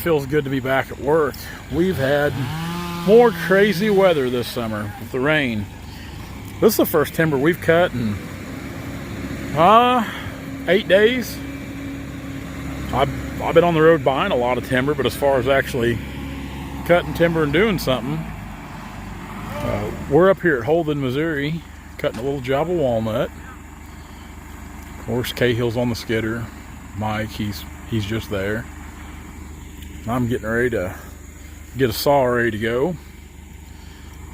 feels good to be back at work. We've had more crazy weather this summer with the rain. This is the first timber we've cut in 8 days. I've been on the road buying a lot of timber, but as far as actually cutting timber and doing something, we're up here at Holden, Missouri, cutting a little job of walnut. Of course, Cahill's on the skidder. Mike, he's just there. I'm getting ready to get a saw ready to go.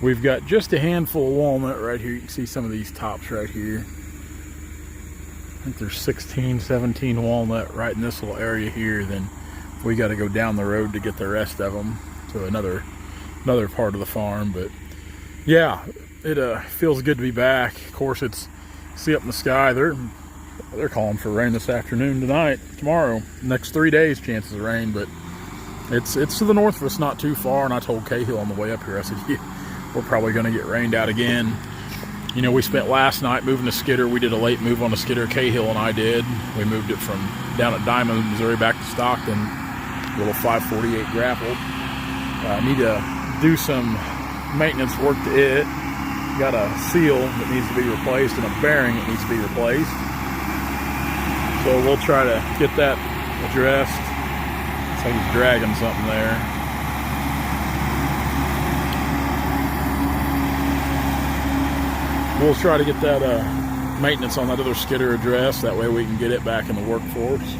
We've got just a handful of walnut right here. You can see some of these tops right here. I think there's 16, 17 walnut right in this little area here. Then we got to go down the road to get the rest of them to another part of the farm. But yeah, it feels good to be back. Of course, see up in the sky, they're calling for rain this afternoon, tonight, tomorrow. Next 3 days, chances of rain, but it's to the north of us, not too far. And I told Cahill on the way up here, I said, yeah, we're probably going to get rained out again. You know, we spent last night moving the skidder. We did a late move on the skidder, Cahill and I did. We moved it from down at Diamond, Missouri, back to Stockton, a little 548 grapple. I need to do some maintenance work to it. Got a seal that needs to be replaced and a bearing that needs to be replaced. So we'll try to get that addressed. Looks like he's dragging something there. We'll try to get that maintenance on that other skidder addressed. That way we can get it back in the workforce.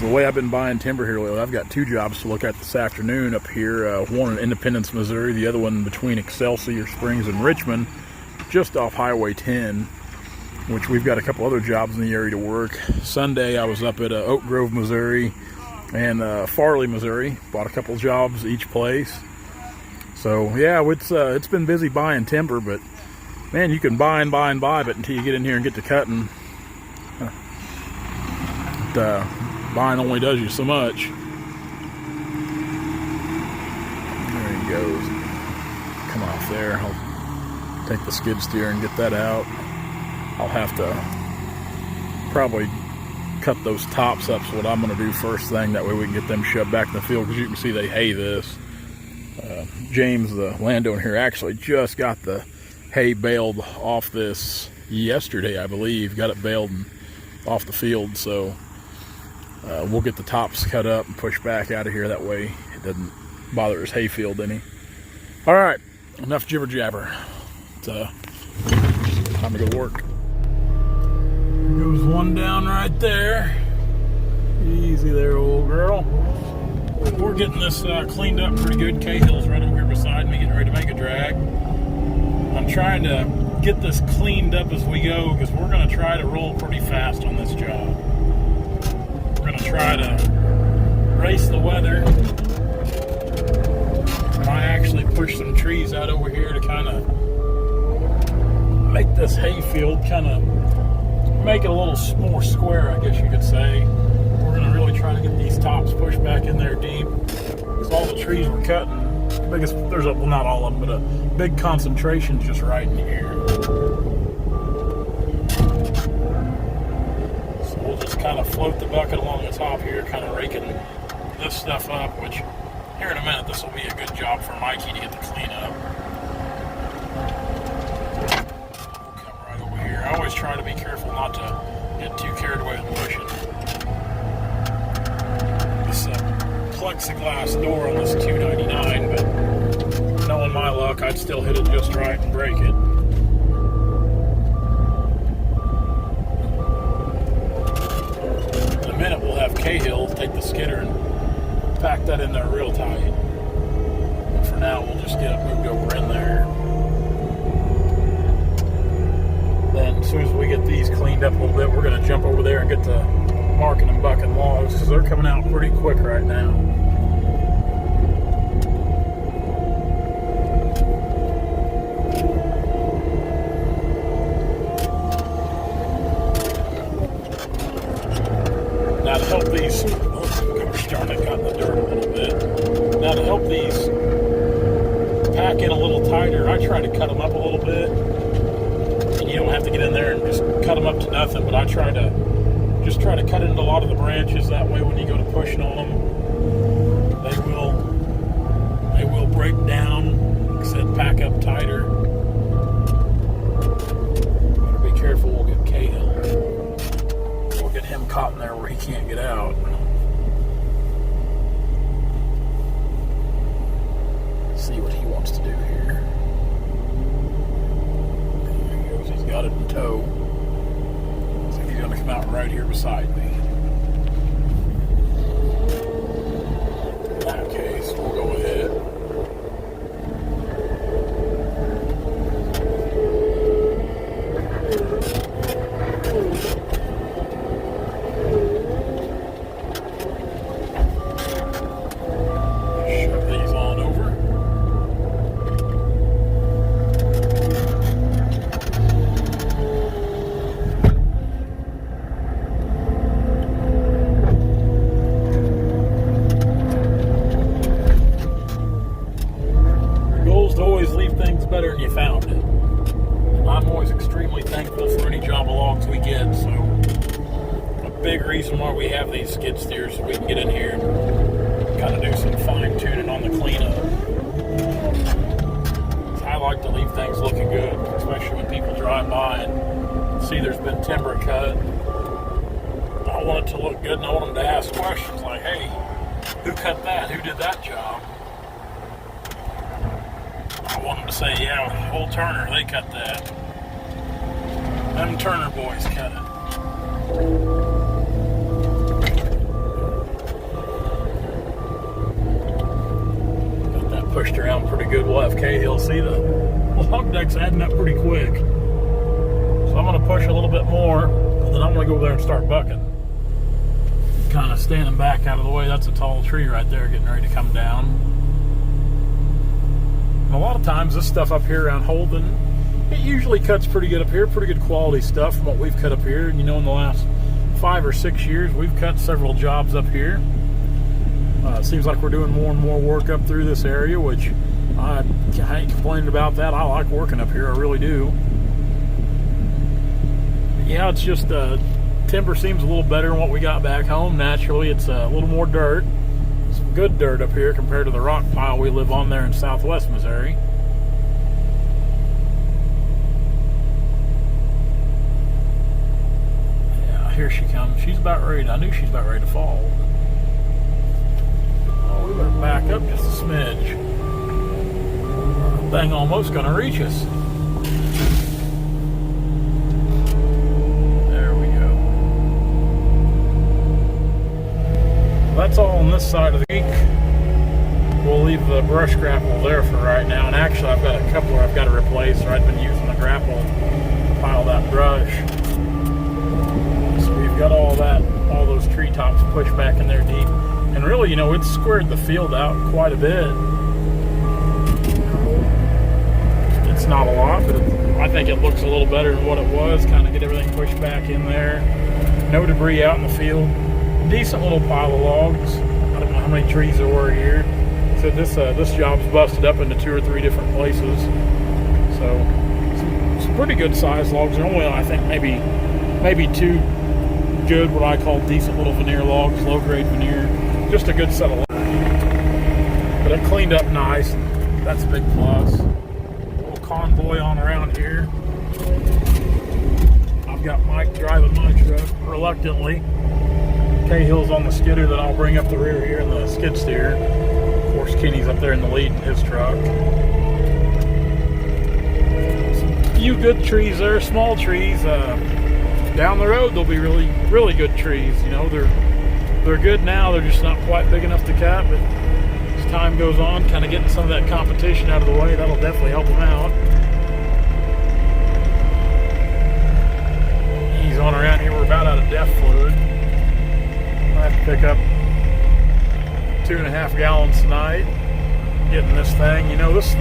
So the way I've been buying timber here lately, I've got 2 jobs to look at this afternoon up here. One in Independence, Missouri. The other one between Excelsior Springs and Richmond, just off Highway 10. Which we've got a couple other jobs in the area to work. Sunday I was up at Oak Grove, Missouri and Farley, Missouri. Bought a couple jobs each place. So yeah, it's been busy buying timber, but man, you can buy and buy and buy, but until you get in here and get to cutting, buying only does you so much. There he goes. Come off there. I'll take the skid steer and get that out. I'll have to probably cut those tops up, so what I'm going to do first thing, that way we can get them shoved back in the field, because you can see they hay this. James, the landowner here, actually just got the hay baled off this yesterday, I believe. Got it baled and off the field, so we'll get the tops cut up and pushed back out of here. That way it doesn't bother his hay field any. All right, enough jibber jabber. It's time to go to work. Goes one down right there. Easy there, old girl. We're getting this cleaned up pretty good. Cahill's right over here beside me, getting ready to make a drag. I'm trying to get this cleaned up as we go, because we're going to try to roll pretty fast on this job. We're going to try to race the weather. I actually pushed some trees out over here to kind of make this hay field make it a little more square, I guess you could say. We're going to really try to get these tops pushed back in there deep, because all the trees we're cutting, well, not all of them, but a big concentration just right in here. So we'll just kind of float the bucket along the top here, kind of raking this stuff up, which here in a minute this will be a good job for Mikey to get the clean up. I always try to be careful not to get too carried away with pushing. This plexiglass door on this 299, but knowing my luck, I'd still hit it just right and break it. In a minute, we'll have Cahill take the skidder and pack that in there real tight. But for now, we'll just get it moved over in there. Then as soon as we get these cleaned up a little bit, we're going to jump over there and get to marking and bucking logs, because they're coming out pretty quick right now. Now to help these, gosh darn it, got in the dirt a little bit. Now to help these pack in a little tighter, I try to cut them up a little bit. You don't have to get in there and just cut them up to nothing, but I try to cut into a lot of the branches. That way when you go to pushing on them, beside me. In that case, we'll go ahead. Shove these on over. Always leave things better than you found it. I'm always extremely thankful for any Java logs we get, so a big reason why we have these skid steers so we can get in here and kind of do some fine tuning on the cleanup. I like to leave things looking good, especially when people drive by and see there's been timber cut. I want it to look good and I want them to ask questions like, hey, who cut that? Who did that job? I want them to say, yeah, old Turner, they cut that. Them Turner boys cut it. Got that pushed around pretty good. We'll have Cahill see the log deck's adding up pretty quick. So I'm going to push a little bit more, and then I'm going to go over there and start bucking. Kind of standing back out of the way. That's a tall tree right there getting ready to come down. And a lot of times this stuff up here around Holden, it usually cuts pretty good up here, pretty good quality stuff from what we've cut up here. And you know, in the last 5 or 6 years, we've cut several jobs up here. It seems like we're doing more and more work up through this area, which I ain't complaining about that. I like working up here, I really do. Yeah, it's just timber seems a little better than what we got back home. Naturally, it's a little more dirt. Some good dirt up here compared to the rock pile we live on there in southwest Missouri. Yeah, here she comes. She's about ready. I knew she's about ready to fall. Oh, we better back up just a smidge. That thing almost gonna reach us. That's all on this side of the creek. We'll leave the brush grapple there for right now. And actually, I've got a couple I've got to replace, or I've been using the grapple to pile that brush. So we've got all those treetops pushed back in there deep. And really, you know, it's squared the field out quite a bit. It's not a lot, but I think it looks a little better than what it was. Kind of get everything pushed back in there. No debris out in the field. Decent little pile of logs. I don't know how many trees there were here. So this job's busted up into 2 or 3 different places. So some pretty good sized logs. They're only, I think, maybe 2 good, what I call decent little veneer logs, low grade veneer. Just a good set of logs. But it cleaned up nice. That's a big plus. A little convoy on around here. I've got Mike driving my truck reluctantly. Cahill's on the skidder that I'll bring up the rear here in the skid steer. Of course, Kenny's up there in the lead in his truck. Some few good trees there, small trees. Down the road, they'll be really, really good trees. You know, they're good now. They're just not quite big enough to cut. But as time goes on, kind of getting some of that competition out of the way, that'll definitely help them out. He's on around here. We're about out of DEF fluid. I have to pick up 2.5 gallons tonight. Getting this thing. You know, this is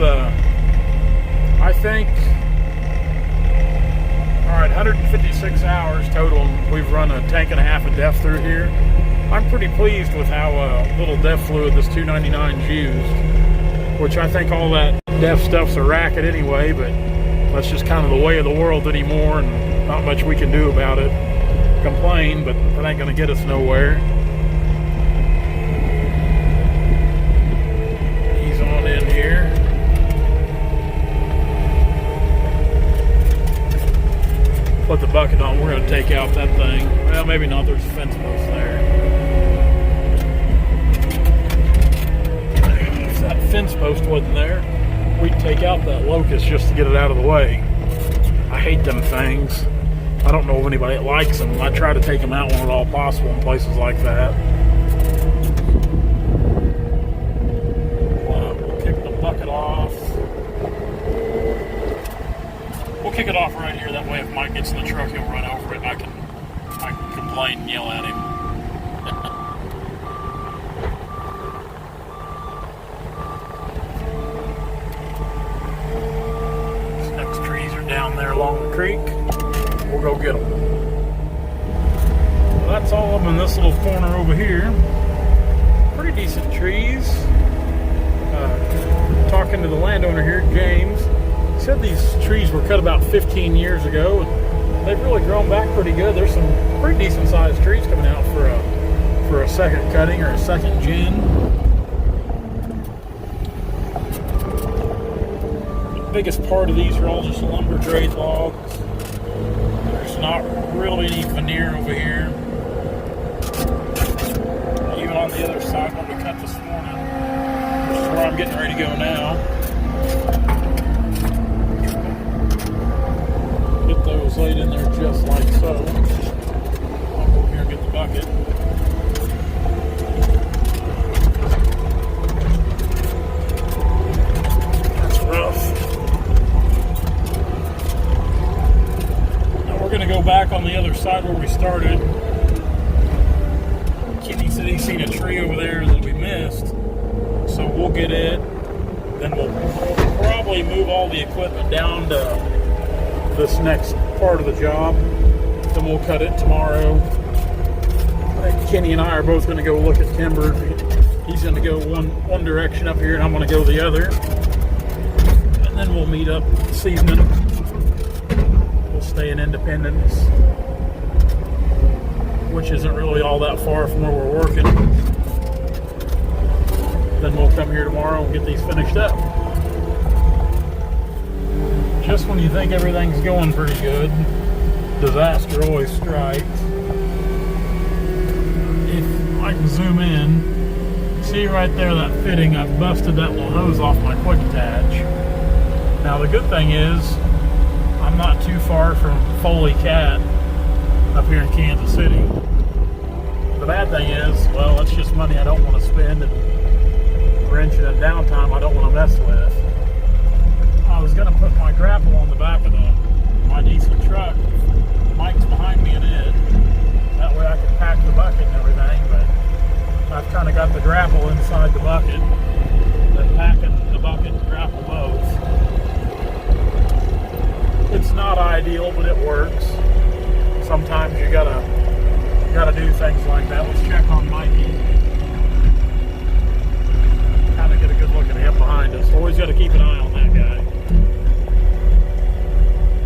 I think, all right, 156 hours total. We've run a 1.5 tanks of DEF through here. I'm pretty pleased with how little DEF fluid this 299's used, which I think all that DEF stuff's a racket anyway, but that's just kind of the way of the world anymore, and not much we can do about it. Complain, but that ain't gonna get us nowhere. He's on in here. Put the bucket on. We're gonna take out that thing. Well, maybe not. There's a fence post there. If that fence post wasn't there, we'd take out that locust just to get it out of the way. I hate them things. I don't know of anybody that likes them. I try to take them out when at all possible in places like that. We'll kick the bucket off. We'll kick it off right here. That way if Mike gets in the truck, he'll run over it and I can complain and yell at him. These next trees are down there along the creek. We'll go get them. Well, that's all of them in this little corner over here. Pretty decent trees. Talking to the landowner here, James, he said these trees were cut about 15 years ago, and they've really grown back pretty good. There's some pretty decent sized trees coming out for a second cutting or a second gen. The biggest part of these are all just lumber trade logs. There's not really any veneer over here. Even on the other side when we cut this morning, which is where I'm getting ready to go now. Get those laid in there just like so. I'll go here and get the bucket. That's rough. Now we're going to go back on the other side where we started. Kenny said he's seen a tree over there that we missed, so we'll get it. Then we'll probably move all the equipment down to this next part of the job. Then we'll cut it tomorrow. Kenny and I are both going to go look at timber. He's going to go one direction up here, and I'm going to go the other. And then we'll meet up this evening. We'll stay in Independence, which isn't really all that far from where we're working. Then we'll come here tomorrow and get these finished up. Just when you think everything's going pretty good, disaster always strikes. If I can zoom in, see right there that fitting, I busted that little hose off my quick attach. Now the good thing is, I'm not too far from Foley Cat up here in Kansas City. The bad thing is, well, it's just money I don't want to spend and wrenching and downtime I don't want to mess with. I was going to put my grapple on the back of my diesel truck. Mike's behind me in it. That way I can pack the bucket and everything, but I've kind of got the grapple inside the bucket. Then packing the bucket and grapple both. It's not ideal, but it works. Sometimes you gotta do things like that. Let's check on Mikey. Kind of get a good look at him behind us. Always got to keep an eye on that guy.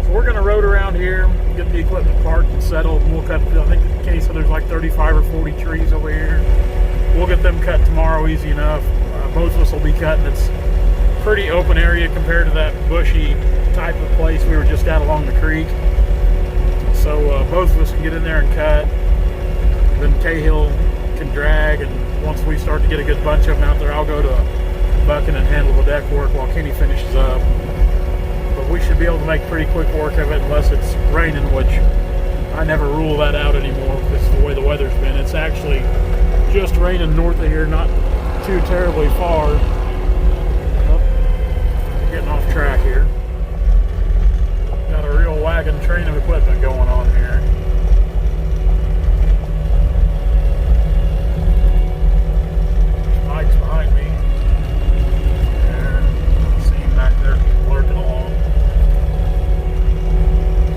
So we're going to road around here, get the equipment parked and settled, and we'll cut. I think in case there's like 35 or 40 trees over here. We'll get them cut tomorrow, easy enough. Both of us will be cutting. It's a pretty open area compared to that bushy type of place we were just at along the creek. So both of us can get in there and cut. Then Cahill can drag, and once we start to get a good bunch of them out there, I'll go to bucking and handle the deck work while Kenny finishes up. But we should be able to make pretty quick work of it unless it's raining, which I never rule that out anymore because the way the weather's been. It's actually just raining north of here, not too terribly far. Oh, getting off track here. Got a real wagon train of equipment going on here. Mike's behind me. And see him back there lurking along.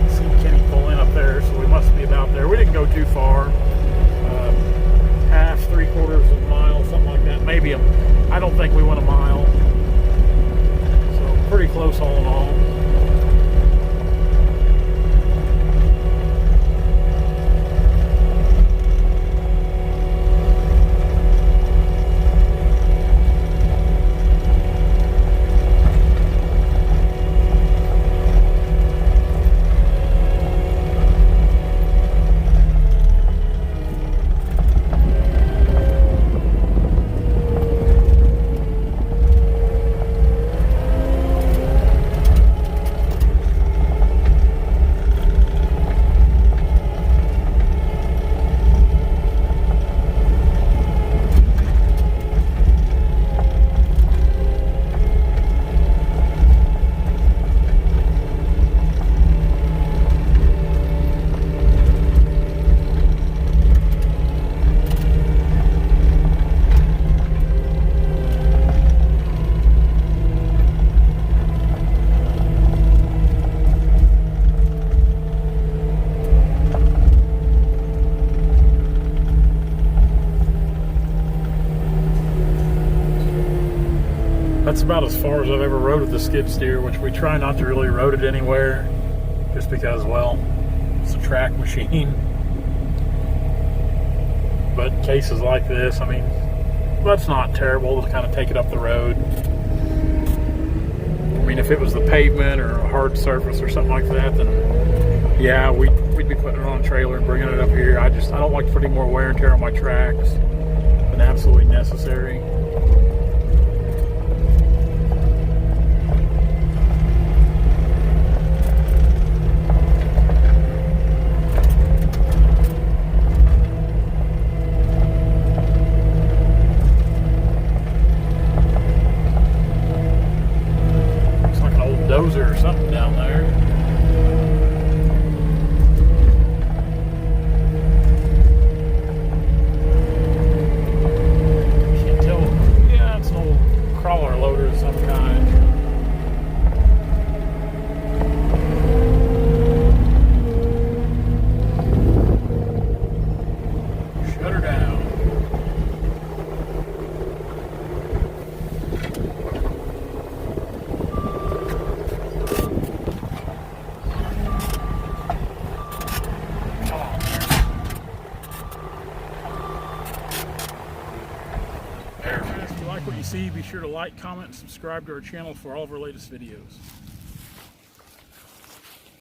See Kenny pull in up there, so we must be about there. We didn't go too far. Half, 3/4 of a mile, something like that. Maybe I don't think we went a mile. So pretty close all in all. That's about as far as I've ever rode with the skid steer, which we try not to really road it anywhere, just because, well, it's a track machine. But in cases like this, I mean, that's not terrible to kind of take it up the road. I mean, if it was the pavement or a hard surface or something like that, then yeah, we'd be putting it on a trailer and bringing it up here. I don't like putting more wear and tear on my tracks than absolutely necessary. Dozer or something down there. Can't tell. Yeah, it's an old crawler loader of some kind. Shut her down. If you like what you see, be sure to like, comment, and subscribe to our channel for all of our latest videos.